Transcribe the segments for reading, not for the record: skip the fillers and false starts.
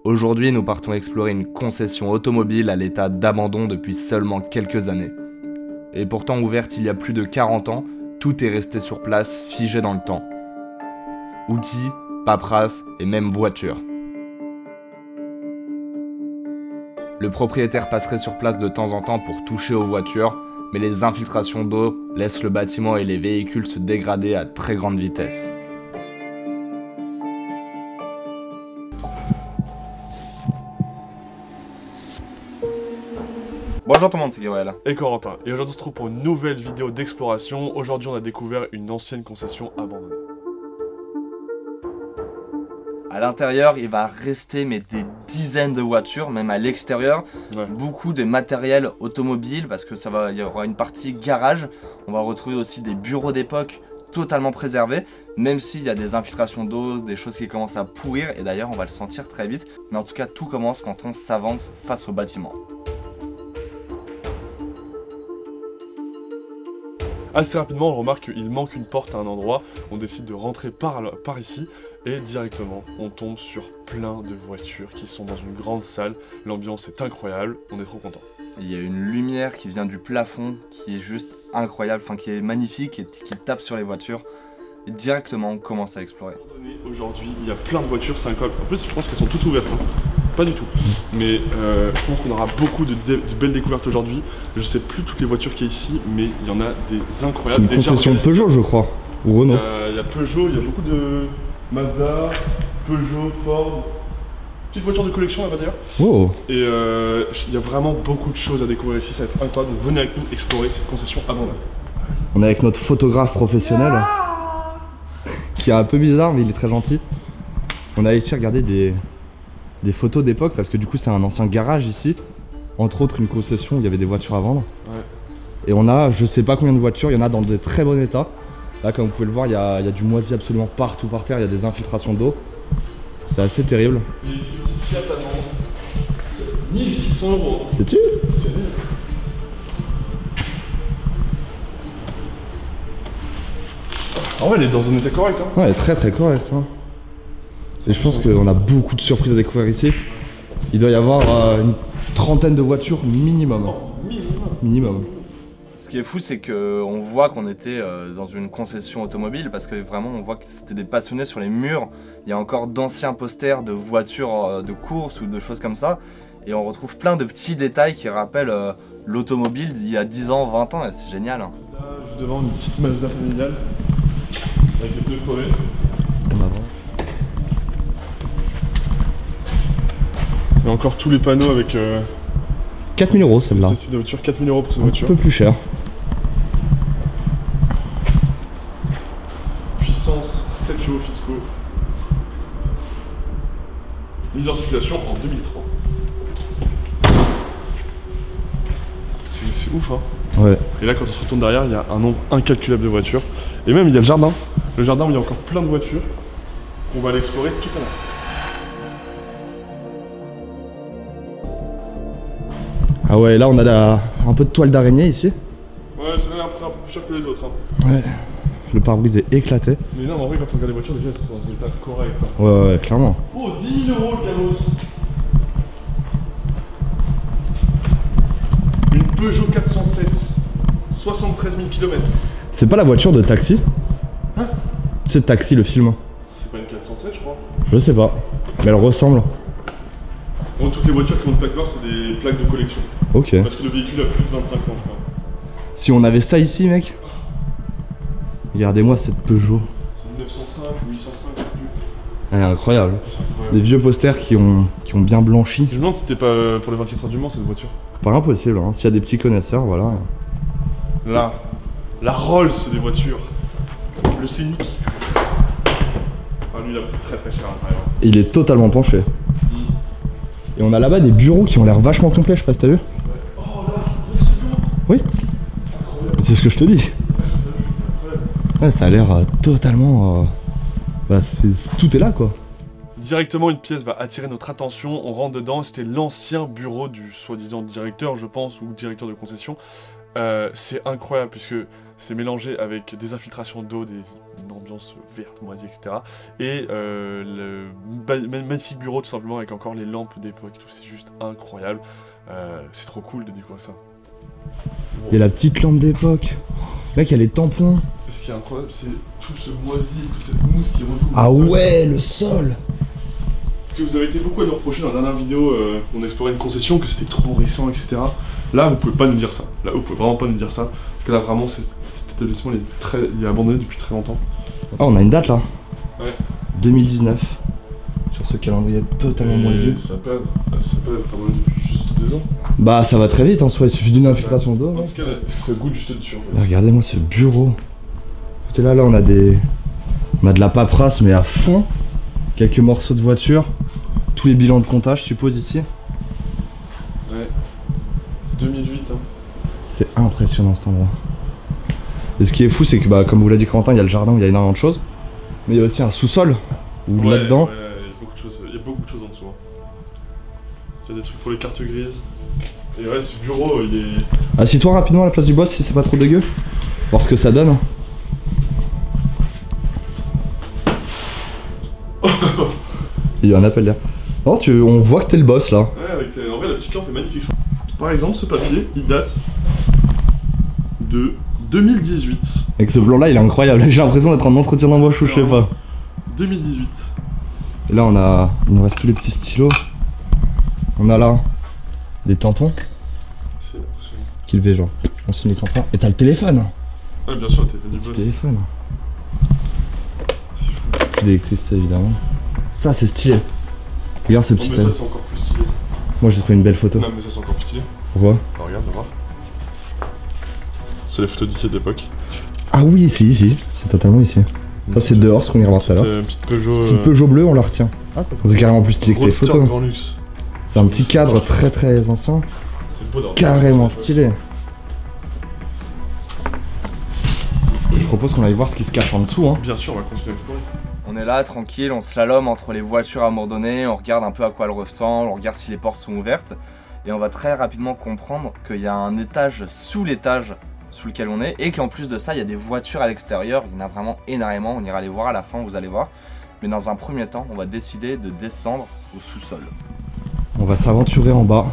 Aujourd'hui, nous partons explorer une concession automobile à l'état d'abandon depuis seulement quelques années. Et pourtant ouverte il y a plus de 40 ans, tout est resté sur place, figé dans le temps. Outils, paperasse et même voitures. Le propriétaire passerait sur place de temps en temps pour toucher aux voitures, mais les infiltrations d'eau laissent le bâtiment et les véhicules se dégrader à très grande vitesse. Bonjour tout le monde, c'est Gabriel. Et Corentin. Et aujourd'hui on se trouve pour une nouvelle vidéo d'exploration. Aujourd'hui on a découvert une ancienne concession abandonnée. À l'intérieur, il va rester mais des dizaines de voitures, même à l'extérieur. Ouais. Beaucoup de matériel automobile parce que il y aura une partie garage. On va retrouver aussi des bureaux d'époque totalement préservés, même s'il y a des infiltrations d'eau, des choses qui commencent à pourrir. Et d'ailleurs, on va le sentir très vite. Mais en tout cas, tout commence quand on s'avance face au bâtiment. Assez rapidement, on remarque qu'il manque une porte à un endroit. On décide de rentrer par ici et directement, on tombe sur plein de voitures qui sont dans une grande salle. L'ambiance est incroyable, on est trop content. Il y a une lumière qui vient du plafond qui est juste incroyable, enfin qui est magnifique et qui tape sur les voitures. Et directement, on commence à explorer. Aujourd'hui, il y a plein de voitures, c'est incroyable. En plus, je pense qu'elles sont toutes ouvertes. Hein. Pas du tout. Mais je pense qu'on aura beaucoup de belles découvertes aujourd'hui. Je sais plus toutes les voitures qu'il y a ici, mais il y en a des incroyables. C'est une concession Peugeot, je crois. Ou Renault. Il y a Peugeot, il y a beaucoup de Mazda, Peugeot, Ford. Petite voiture de collection là-bas d'ailleurs. Oh. Et il y a vraiment beaucoup de choses à découvrir ici, ça va être incroyable. Donc venez avec nous explorer cette concession abandonnée. On est avec notre photographe professionnel. Qui est un peu bizarre, mais il est très gentil. On a ici regardé des photos d'époque parce que du coup c'est un ancien garage ici, entre autres une concession où il y avait des voitures à vendre. Ouais. Et on a je sais pas combien de voitures, il y en a dans de très bon état. Là comme vous pouvez le voir, il y a du moisi absolument partout par terre, il y a des infiltrations d'eau. C'est assez terrible. Il y a une petite Fiat allemande, 1600 €. Sais-tu? C'est bien. Ah ouais, elle est dans un état correct hein. Ouais, elle est très très correcte hein. Et je pense qu'on a beaucoup de surprises à découvrir ici. Il doit y avoir une trentaine de voitures minimum. Oh, Minimum. Ce qui est fou, c'est qu'on voit qu'on était dans une concession automobile parce que vraiment on voit que c'était des passionnés sur les murs. Il y a encore d'anciens posters de voitures de course ou de choses comme ça. Et on retrouve plein de petits détails qui rappellent l'automobile d'il y a 10 ans, 20 ans et c'est génial. Là, juste devant une petite Mazda familiale avec les pneus crevés. En avant. Il y a encore tous les panneaux avec 4000 € celle-là. cette de voiture, 4000 € pour cette Un voiture. peu plus cher. Puissance 7 chevaux fiscaux. Mise en circulation en 2003. C'est ouf hein. Ouais. Et là quand on se retourne derrière, il y a un nombre incalculable de voitures. Et même il y a le jardin. Le jardin où il y a encore plein de voitures. On va l'explorer tout à l'heure. Ah ouais, là on a un peu de toile d'araignée ici. Ouais, ça a l'air un peu plus cher que les autres. Hein. Ouais. Le pare-brise est éclaté. Mais non, mais en vrai, quand on regarde les voitures, déjà elles sont dans un état correct. Hein. Ouais, clairement. Oh, 10 000 € le Calos. Une Peugeot 407, 73 000 km. C'est pas la voiture de Taxi? Hein? C'est Taxi le film. C'est pas une 407, je crois. Je sais pas. Mais elle ressemble. Bon, toutes les voitures qui ont une plaque noire, c'est des plaques de collection. Ok. Parce que le véhicule a plus de 25 ans, je crois. Si on avait ça ici, mec. Regardez-moi cette Peugeot. C'est une 905 ou 805, je sais plus. Elle est incroyable. C'est incroyable. Des vieux posters qui ont bien blanchi. Je me demande si c'était pas pour les 24 heures du Mans cette voiture. Pas impossible, hein. S'il y a des petits connaisseurs, voilà. Là, la Rolls des voitures. Le Scénic. Ah, lui, il a pris très très cher à l'intérieur. Il est totalement penché. Et on a là-bas des bureaux qui ont l'air vachement complets, je sais pas si t'as vu. Oh là, il y a ce bureau. Oui. C'est ce que je te dis. Ouais, ça a l'air totalement... Bah, tout est là, quoi. Directement, une pièce va attirer notre attention, on rentre dedans, c'était l'ancien bureau du soi-disant directeur, je pense, ou directeur de concession. C'est incroyable puisque c'est mélangé avec des infiltrations d'eau, une ambiance verte, moisie, etc. Et le magnifique bureau tout simplement avec encore les lampes d'époque, tout c'est juste incroyable. C'est trop cool de découvrir ça. Il y a la petite lampe d'époque. Mec, il y a les tampons. Ce qui est incroyable, c'est tout ce moisi, toute cette mousse qui recouvre. Ah ouais, le sol. Parce que vous avez été beaucoup à nous reprocher dans la dernière vidéo, on explorait une concession, que c'était trop récent, etc. Là, vous pouvez pas nous dire ça. Là, vous pouvez vraiment pas nous dire ça. Parce que là, vraiment, cet établissement il est abandonné depuis très longtemps. Ah, on a une date là. Ouais. 2019. Sur ce calendrier totalement moisi. Ça peut être abandonné depuis juste 2 ans. Bah, ça va très vite en soi, il suffit d'une infiltration d'eau. En tout cas, est-ce que ça goûte juste dessus en fait? Regardez-moi ce bureau. Écoutez, là, on a de la paperasse, mais à fond. Quelques morceaux de voiture. Tous les bilans de comptage, je suppose, ici. Ouais. 2008, hein. C'est impressionnant cet endroit. Et ce qui est fou, c'est que, bah, comme vous l'a dit Corentin, il y a le jardin où il y a énormément de choses. Mais il y a aussi un sous-sol. Où là-dedans. Ouais, il y a beaucoup de choses en dessous. Hein. Il y a des trucs pour les cartes grises. Et ouais, ce bureau, il est... Assieds-toi rapidement à la place du boss si c'est pas trop dégueu. Voir ce que ça donne. Il y a un appel d'air. Oh, on voit que t'es le boss là. Ouais, en vrai la petite lampe est magnifique. Par exemple, ce papier, il date de 2018. Avec ce blanc là, il est incroyable. J'ai l'impression d'être en entretien d'embauche ou je sais pas. 2018. Et là, il nous reste tous les petits stylos. On a là des tampons. C'est impressionnant. Qui levaient genre. On signe les tampons. Et t'as le téléphone. Ouais, bien sûr, le téléphone du boss. Téléphone. C'est fou. Plus d'électricité évidemment. Ça, c'est stylé. Regarde ce petit. Non, mais ça, c'est encore plus stylé ça. Moi, j'ai trouvé une belle photo. Non, mais ça, c'est encore plus stylé. Pourquoi? Alors, regarde, on va voir. C'est les photos d'ici d'époque. Ah oui, c'est ici. C'est totalement ici. Ça, c'est dehors, ce qu'on ira voir tout à l'heure. Une petite Peugeot. Petite Peugeot bleue, on la retient. C'est carrément plus stylé que les Roadster photos. Grand Luxe. C'est un petit cadre très très ancien. C'est beau dans Carrément stylé. Je propose qu'on aille voir ce qui se cache en dessous. Hein. Bien sûr, on va continuer à explorer. On est là, tranquille, on slalom entre les voitures abandonnées, on regarde un peu à quoi elles ressemblent, on regarde si les portes sont ouvertes. Et on va très rapidement comprendre qu'il y a un étage sous lequel on est. Et qu'en plus de ça, il y a des voitures à l'extérieur, il y en a vraiment énormément, on ira les voir à la fin, vous allez voir. Mais dans un premier temps, on va décider de descendre au sous-sol. On va s'aventurer en bas.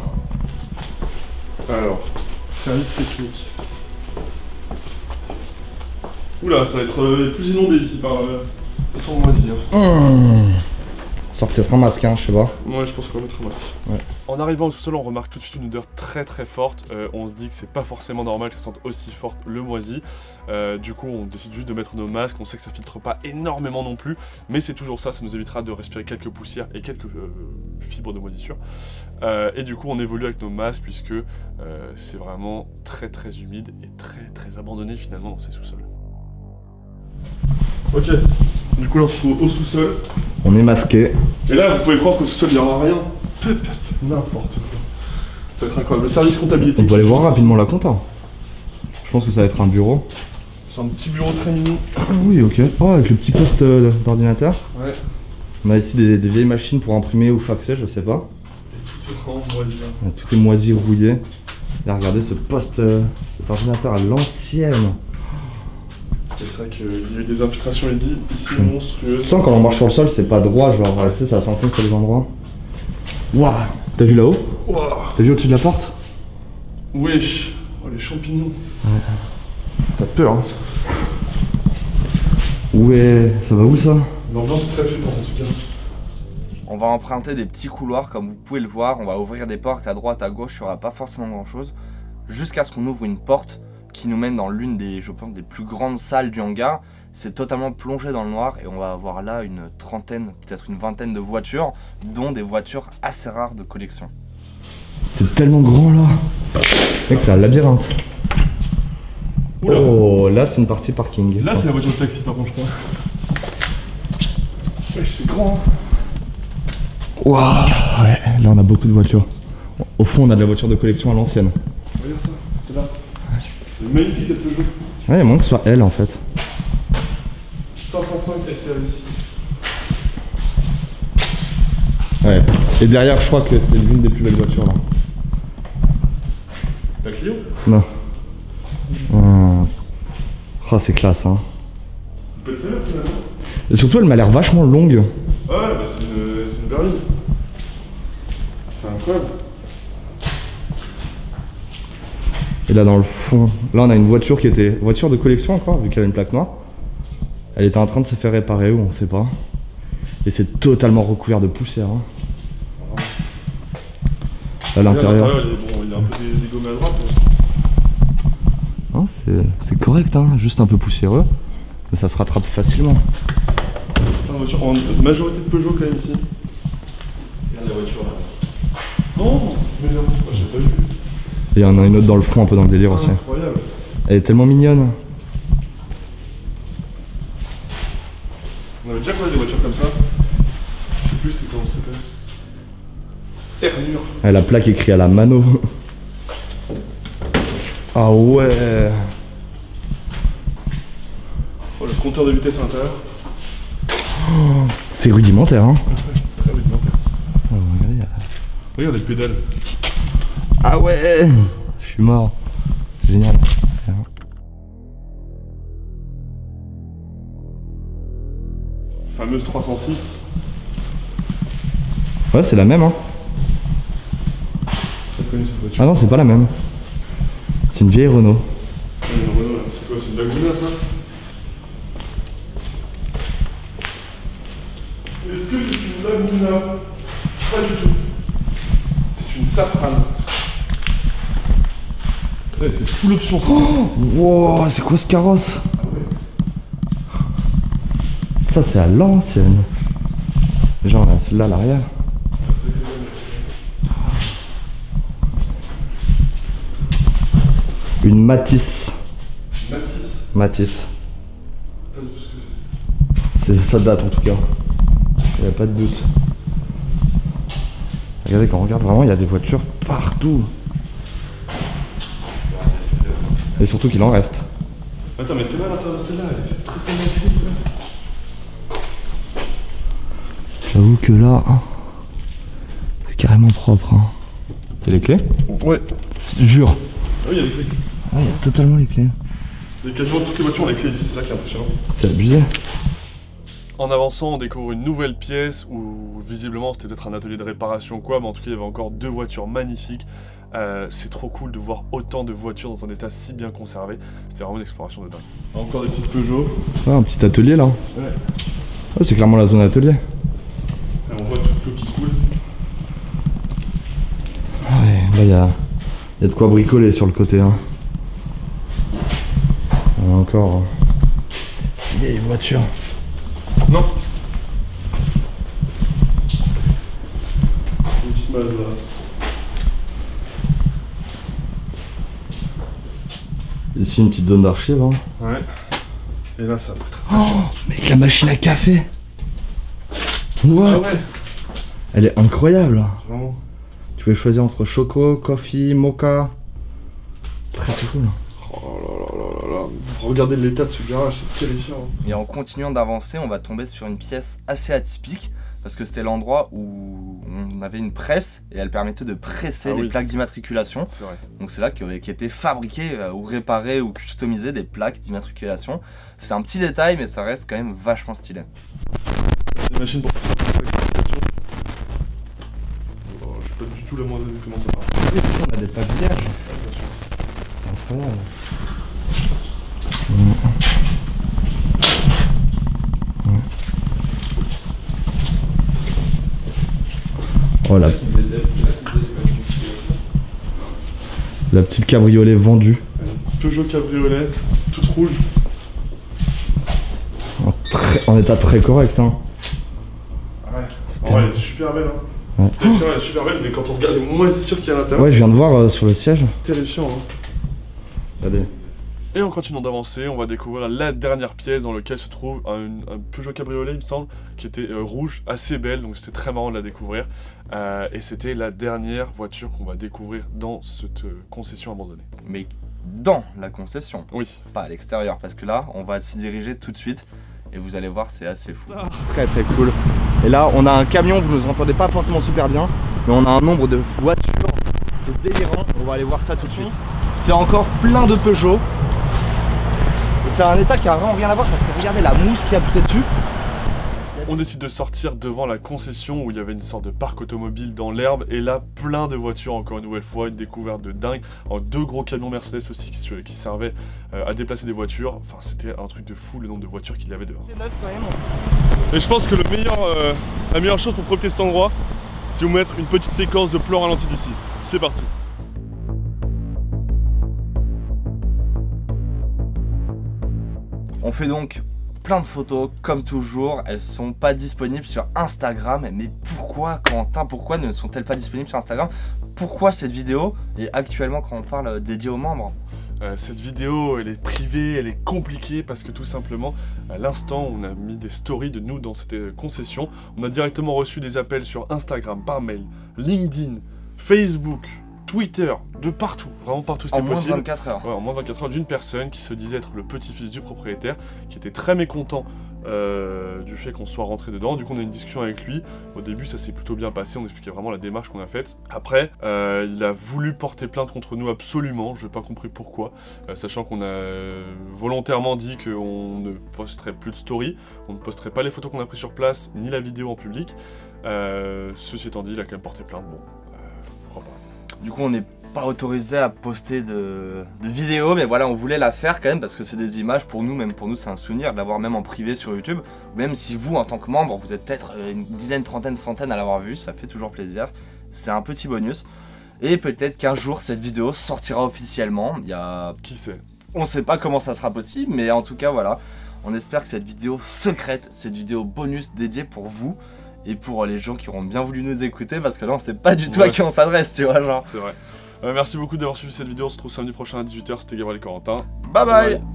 Alors, service technique. Oula, ça va être plus inondé ici par sans moisi. Sort peut-être un masque, hein, je sais pas. Ouais, je pense qu'on va mettre un masque. Ouais. En arrivant au sous-sol, on remarque tout de suite une odeur très très forte. On se dit que c'est pas forcément normal que ça sente aussi forte le moisi. Du coup, on décide juste de mettre nos masques. On sait que ça filtre pas énormément non plus, mais c'est toujours ça. Ça nous évitera de respirer quelques poussières et quelques fibres de moisissure. Et du coup, on évolue avec nos masques puisque c'est vraiment très très humide et très très abandonné finalement dans ces sous-sols. Ok, du coup là on se trouve au sous-sol. On est masqué. Et là vous pouvez croire qu'au sous-sol il n'y aura rien. N'importe quoi. Ça va être incroyable. Le service comptabilité. On peut aller voir rapidement la compta. Je pense que ça va être un bureau. C'est un petit bureau très mignon. Ah oui, ok. Oh, avec le petit poste d'ordinateur. Ouais. On a ici des vieilles machines pour imprimer ou faxer, je sais pas. Et tout est vraiment moisi. Tout est moisi, rouillé. Et regardez ce poste, cet ordinateur à l'ancienne. C'est ça qu'il y a eu des infiltrations ici monstrueuses. Tu sens quand on marche sur le sol, c'est pas droit, genre, tu sais, ça s'enfonce sur les endroits. Waouh! T'as vu là-haut? Wow. T'as vu au-dessus de la porte? Wesh! Oh les champignons! Ouais. T'as peur, hein? Ouais, ça va où ça? L'ambiance est très flippante en tout cas. On va emprunter des petits couloirs comme vous pouvez le voir, on va ouvrir des portes à droite, à gauche, il n'y aura pas forcément grand chose. Jusqu'à ce qu'on ouvre une porte qui nous mène dans l'une des, je pense, des plus grandes salles du hangar. C'est totalement plongé dans le noir et on va avoir là une trentaine, peut-être une vingtaine de voitures, dont des voitures assez rares de collection. C'est tellement grand là. Mec, c'est un labyrinthe. Oula. Oh, là c'est une partie parking. Là c'est la voiture de taxi par contre je crois. Wesh, c'est grand. Waouh. Ouais, là on a beaucoup de voitures. Au fond on a de la voiture de collection à l'ancienne. Regarde ça, c'est là. C'est magnifique cette Peugeot. Ouais, il y a moins que ce soit elle en fait. 505 SRI. Ouais, et derrière je crois que c'est l'une des plus belles voitures là. La Clio? Non. Oh, c'est classe, hein. Peut être sévère, c'est maintenant. Et surtout, elle m'a l'air vachement longue. Ouais, bah c'est une berline. C'est incroyable. Et là, dans le fond, là, on a une voiture qui était voiture de collection encore, vu qu'elle a une plaque noire. Elle était en train de se faire réparer ou on sait pas. Et c'est totalement recouvert de poussière. Hein. À l'intérieur. Il est un peu dégommé à droite. Hein, c'est correct, hein, juste un peu poussiéreux. Mais ça se rattrape facilement. Plein de voitures, en majorité de Peugeot quand même ici. Regarde la voiture là. Non, mais non, j'ai pas vu. Et il y en a une autre dans le fond, un peu dans le délire aussi. Incroyable. Elle est tellement mignonne. On avait déjà croisé des voitures comme ça. Je sais plus c'est comment ça s'appelle. Hernure. Et la plaque écrite à la mano. Ah ouais. Oh, le compteur de vitesse à l'intérieur. Oh, c'est rudimentaire, hein. Très rudimentaire. Oh, regardez. Regarde les pédales. Ah ouais. Je suis mort. Génial. Fameuse 306. Ouais, c'est la même, hein. Très connue cette voiture. Ah non, c'est pas la même. C'est une vieille Renault. Une Renault là, c'est quoi? C'est une Laguna ça? Est-ce que c'est une Laguna? Pas du tout. C'est une Safran. Ouais, c'est full option ça. Oh wow, c'est quoi ce carrosse? Ah ouais. Ça, c'est à l'ancienne. Genre, celle-là à l'arrière. Une Matisse. Matisse. Matisse. Pas du tout ce que c'est. Ça date en tout cas. Il n'y a pas de doute. Regardez, quand on regarde vraiment, il y a des voitures partout. Et surtout qu'il en reste. Attends, mais t'es là à l'intérieur de celle-là, c'est très magnifique. J'avoue que là, c'est carrément propre. Hein. C'est les clés? Ouais. Jure. Ah oui, il y a les clés. Ah, il y a totalement les clés. Il y a quasiment toutes les voitures ont les clés ici, c'est ça qui est impressionnant. C'est abusé. En avançant, on découvre une nouvelle pièce où visiblement c'était peut-être un atelier de réparation ou quoi, mais en tout cas il y avait encore deux voitures magnifiques. C'est trop cool de voir autant de voitures dans un état si bien conservé. C'était vraiment une exploration de dingue. Encore des petites Peugeot. Ouais, un petit atelier là. Ouais. Ouais, c'est clairement la zone atelier. Et on voit toute l'eau qui coule. Ah ouais, là il y a de quoi bricoler sur le côté. Hein. Encore. Il y a une voiture. Non. Une petite Mazda. Ici une petite zone d'archives. Hein. Ouais. Et là ça peut être... Oh, mec, la machine à café. What? Ah ouais. Elle est incroyable. Vraiment. Tu peux choisir entre choco, coffee, mocha. Très cool. Oh là là là là là. Regardez l'état de ce garage, c'est terrifiant. Et en continuant d'avancer, on va tomber sur une pièce assez atypique parce que c'était l'endroit où on avait une presse et elle permettait de presser les plaques d'immatriculation. C'est vrai. Donc c'est là qu'étaient fabriquées ou réparées ou customisées des plaques d'immatriculation. C'est un petit détail mais ça reste quand même vachement stylé. Des machines pour faire des voitures. Oh, je sais pas du tout la moindre idée comment ça marche. Oui, on a des plaques vierges. Ouais, bien sûr. C'est incroyable. Oh la petite cabriolet vendue. Peugeot cabriolet, toute rouge. En état très correct hein. Ouais. En vrai, elle est super belle hein. Ouais. L'extérieur elle est super belle mais quand on regarde les moisissures qu'il y a à l'intérieur. Ouais, je viens de voir sur le siège. C'est terrifiant hein. Regardez. Et en continuant d'avancer, on va découvrir la dernière pièce dans laquelle se trouve un Peugeot cabriolet, il me semble, qui était rouge, assez belle, donc c'était très marrant de la découvrir. Et c'était la dernière voiture qu'on va découvrir dans cette concession abandonnée. Mais dans la concession, Oui. pas à l'extérieur, parce que là, on va s'y diriger tout de suite et vous allez voir, c'est assez fou. Très très cool. Et là, on a un camion, vous nous entendez pas forcément super bien, mais on a un nombre de voitures, c'est délirant. On va aller voir ça tout de suite. C'est encore plein de Peugeot. c'est un état qui a vraiment rien à voir parce que regardez la mousse qui a poussé dessus. On décide de sortir devant la concession où il y avait une sorte de parc automobile dans l'herbe et là plein de voitures encore une nouvelle fois, une découverte de dingue. Alors, 2 gros camions Mercedes aussi qui servaient à déplacer des voitures. Enfin c'était un truc de fou le nombre de voitures qu'il y avait dehors. C'est neuf quand même. Et je pense que la meilleure chose pour profiter de cet endroit, c'est vous mettre une petite séquence de plans ralentis d'ici. C'est parti. On fait donc plein de photos, comme toujours, elles sont pas disponibles sur Instagram. Mais pourquoi, Quentin, pourquoi ne sont-elles pas disponibles sur Instagram? Pourquoi cette vidéo est actuellement, quand on parle, dédiée aux membres? Cette vidéo, elle est privée, elle est compliquée parce que tout simplement, à l'instant, on a mis des stories de nous dans cette concession. On a directement reçu des appels sur Instagram, par mail, LinkedIn, Facebook, Twitter, de partout, vraiment partout c'était possible. En moins de 24 heures. Ouais, en moins de 24 heures, d'une personne qui se disait être le petit-fils du propriétaire, qui était très mécontent du fait qu'on soit rentré dedans. Du coup on a eu une discussion avec lui. Au début ça s'est plutôt bien passé, on expliquait vraiment la démarche qu'on a faite. Après il a voulu porter plainte contre nous absolument, je n'ai pas compris pourquoi, sachant qu'on a volontairement dit qu'on ne posterait plus de story, on ne posterait pas les photos qu'on a prises sur place, ni la vidéo en public. Ceci étant dit, il a quand même porté plainte, bon, pourquoi pas. Du coup on n'est pas autorisé à poster de vidéos, mais voilà, on voulait la faire quand même parce que c'est des images pour nous, même pour nous c'est un souvenir de l'avoir même en privé sur YouTube. Même si vous en tant que membre, vous êtes peut-être une dizaine, trentaine, centaine à l'avoir vu, ça fait toujours plaisir. C'est un petit bonus. Et peut-être qu'un jour cette vidéo sortira officiellement. Il y a... Qui sait? On sait pas comment ça sera possible, mais en tout cas voilà. On espère que cette vidéo secrète, cette vidéo bonus dédiée pour vous et pour les gens qui auront bien voulu nous écouter, parce que là on sait pas du tout à qui on s'adresse, tu vois, genre. C'est vrai. Merci beaucoup d'avoir suivi cette vidéo, on se retrouve samedi prochain à 18 h, c'était Gabriel et Corentin. Bye bye.